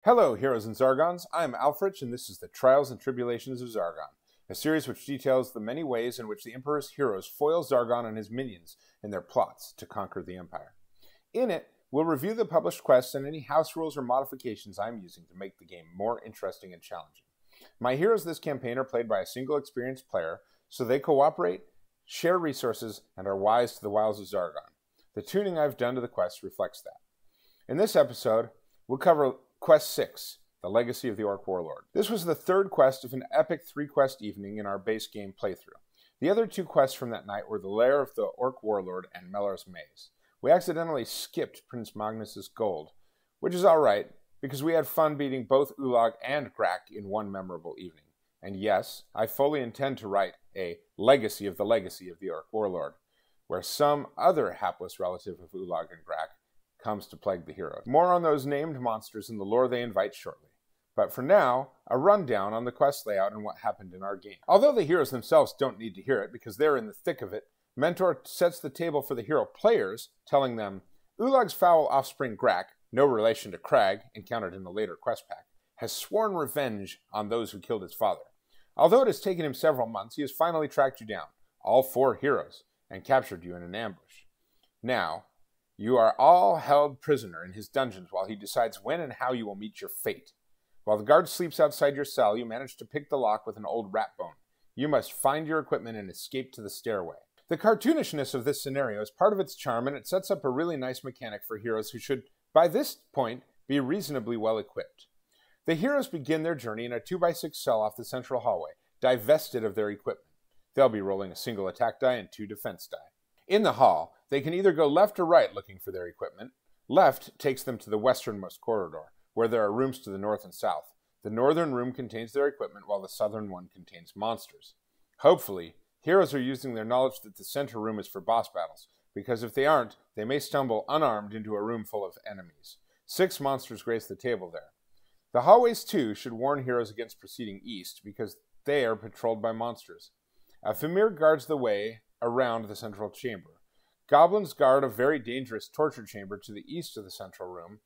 Hello, heroes and Zargons. I am Alfred, and this is the Trials and Tribulations of Zargon, a series which details the many ways in which the Emperor's heroes foil Zargon and his minions in their plots to conquer the Empire. In it, we'll review the published quests and any house rules or modifications I'm using to make the game more interesting and challenging. My heroes this campaign are played by a single experienced player, so they cooperate, share resources, and are wise to the wiles of Zargon. The tuning I've done to the quests reflects that. In this episode, we'll cover Quest 6, The Legacy of the Orc Warlord. This was the third quest of an epic 3-quest evening in our base game playthrough. The other two quests from that night were the Lair of the Orc Warlord and Melor's Maze. We accidentally skipped Prince Magnus's Gold, which is alright, because we had fun beating both Ulag and Grak in one memorable evening. And yes, I fully intend to write a Legacy of the Orc Warlord, where some other hapless relative of Ulag and Grak comes to plague the heroes. More on those named monsters and the lore they invite shortly. But for now, a rundown on the quest layout and what happened in our game. Although the heroes themselves don't need to hear it because they're in the thick of it, Mentor sets the table for the hero players, telling them, Ulag's foul offspring Grak, no relation to Crag, encountered in the later quest pack, has sworn revenge on those who killed his father. Although it has taken him several months, he has finally tracked you down, all 4 heroes, and captured you in an ambush. Now, you are all held prisoner in his dungeons while he decides when and how you will meet your fate. While the guard sleeps outside your cell, you manage to pick the lock with an old rat bone. You must find your equipment and escape to the stairway. The cartoonishness of this scenario is part of its charm, and it sets up a really nice mechanic for heroes who should, by this point, be reasonably well equipped. The heroes begin their journey in a 2x6 cell off the central hallway, divested of their equipment. They'll be rolling a single attack die and 2 defense die. In the hall, they can either go left or right looking for their equipment. Left takes them to the westernmost corridor, where there are rooms to the north and south. The northern room contains their equipment, while the southern one contains monsters. Hopefully, heroes are using their knowledge that the center room is for boss battles, because if they aren't, they may stumble unarmed into a room full of enemies. 6 monsters grace the table there. The hallways, too, should warn heroes against proceeding east, because they are patrolled by monsters. A Famir guards the way around the central chamber. Goblins guard a very dangerous torture chamber to the east of the central room,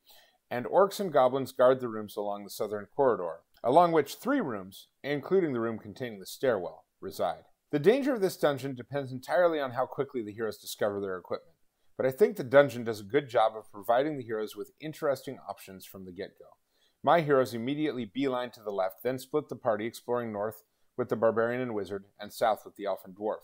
and orcs and goblins guard the rooms along the southern corridor, along which 3 rooms, including the room containing the stairwell, reside. The danger of this dungeon depends entirely on how quickly the heroes discover their equipment, but I think the dungeon does a good job of providing the heroes with interesting options from the get-go. My heroes immediately beeline to the left, then split the party exploring north with the barbarian and wizard, and south with the elf and dwarf.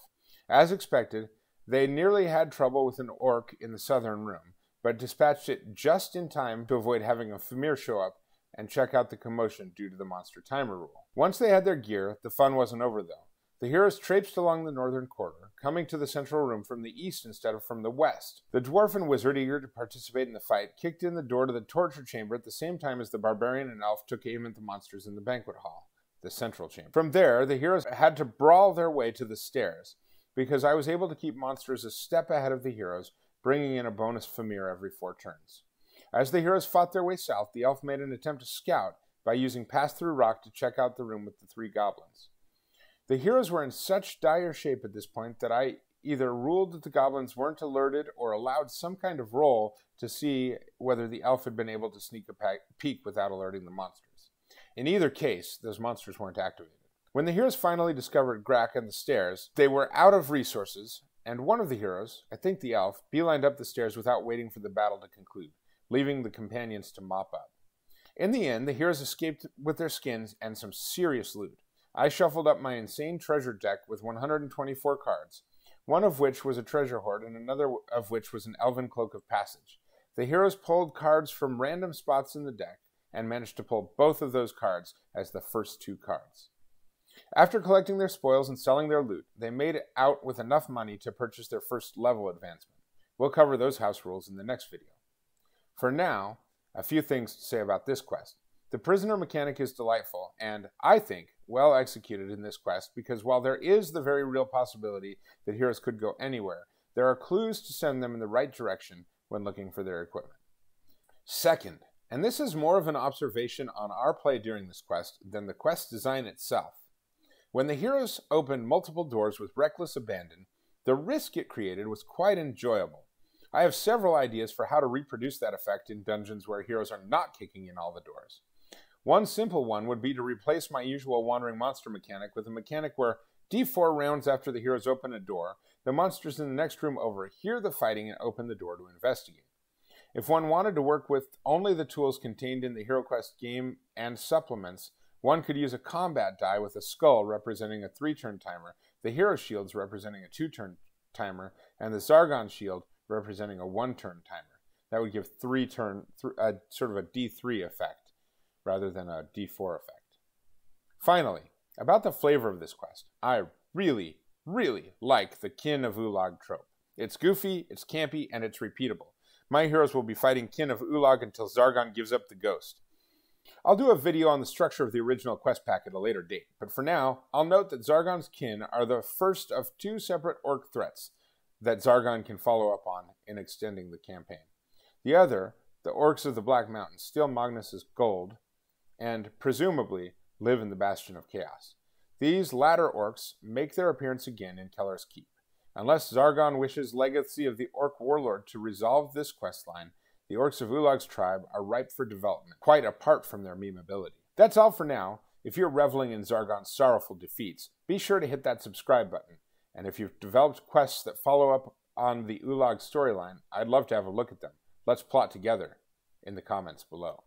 As expected, they nearly had trouble with an orc in the southern room, but dispatched it just in time to avoid having a Famir show up and check out the commotion due to the monster timer rule. Once they had their gear, the fun wasn't over though. The heroes traipsed along the northern corridor, coming to the central room from the east instead of from the west. The dwarf and wizard, eager to participate in the fight, kicked in the door to the torture chamber at the same time as the barbarian and elf took aim at the monsters in the banquet hall, the central chamber. From there, the heroes had to brawl their way to the stairs, because I was able to keep monsters a step ahead of the heroes, bringing in a bonus Famir every 4 turns. As the heroes fought their way south, the elf made an attempt to scout by using Pass-Through Rock to check out the room with the 3 goblins. The heroes were in such dire shape at this point that I either ruled that the goblins weren't alerted or allowed some kind of roll to see whether the elf had been able to sneak a peek without alerting the monsters. In either case, those monsters weren't activated. When the heroes finally discovered Grak and the stairs, they were out of resources, and one of the heroes, I think the elf, beelined up the stairs without waiting for the battle to conclude, leaving the companions to mop up. In the end, the heroes escaped with their skins and some serious loot. I shuffled up my insane treasure deck with 124 cards, one of which was a treasure hoard and another of which was an elven cloak of passage. The heroes pulled cards from random spots in the deck and managed to pull both of those cards as the first 2 cards. After collecting their spoils and selling their loot, they made it out with enough money to purchase their first level advancement. We'll cover those house rules in the next video. For now, a few things to say about this quest. The prisoner mechanic is delightful, and, I think, well executed in this quest, because while there is the very real possibility that heroes could go anywhere, there are clues to send them in the right direction when looking for their equipment. Second, and this is more of an observation on our play during this quest than the quest design itself. When the heroes opened multiple doors with reckless abandon, the risk it created was quite enjoyable. I have several ideas for how to reproduce that effect in dungeons where heroes are not kicking in all the doors. One simple one would be to replace my usual wandering monster mechanic with a mechanic where D4 rounds after the heroes open a door, the monsters in the next room over hear the fighting and open the door to investigate. If one wanted to work with only the tools contained in the HeroQuest game and supplements, one could use a combat die with a skull representing a 3-turn timer, the hero shields representing a 2-turn timer, and the Zargon shield representing a 1-turn timer. That would give sort of a D3 effect rather than a D4 effect. Finally, about the flavor of this quest, I really, really like the Kin of Ulag trope. It's goofy, it's campy, and it's repeatable. My heroes will be fighting Kin of Ulag until Zargon gives up the ghost. I'll do a video on the structure of the original quest pack at a later date, but for now, I'll note that Zargon's kin are the first of 2 separate orc threats that Zargon can follow up on in extending the campaign. The other, the orcs of the Black Mountains, steal Magnus's gold and, presumably, live in the Bastion of Chaos. These latter orcs make their appearance again in Keller's Keep. Unless Zargon wishes Legacy of the Orc Warlord to resolve this questline, the orcs of Ulag's tribe are ripe for development, quite apart from their memeability. That's all for now. If you're reveling in Zargon's sorrowful defeats, be sure to hit that subscribe button. And if you've developed quests that follow up on the Ulag storyline, I'd love to have a look at them. Let's plot together in the comments below.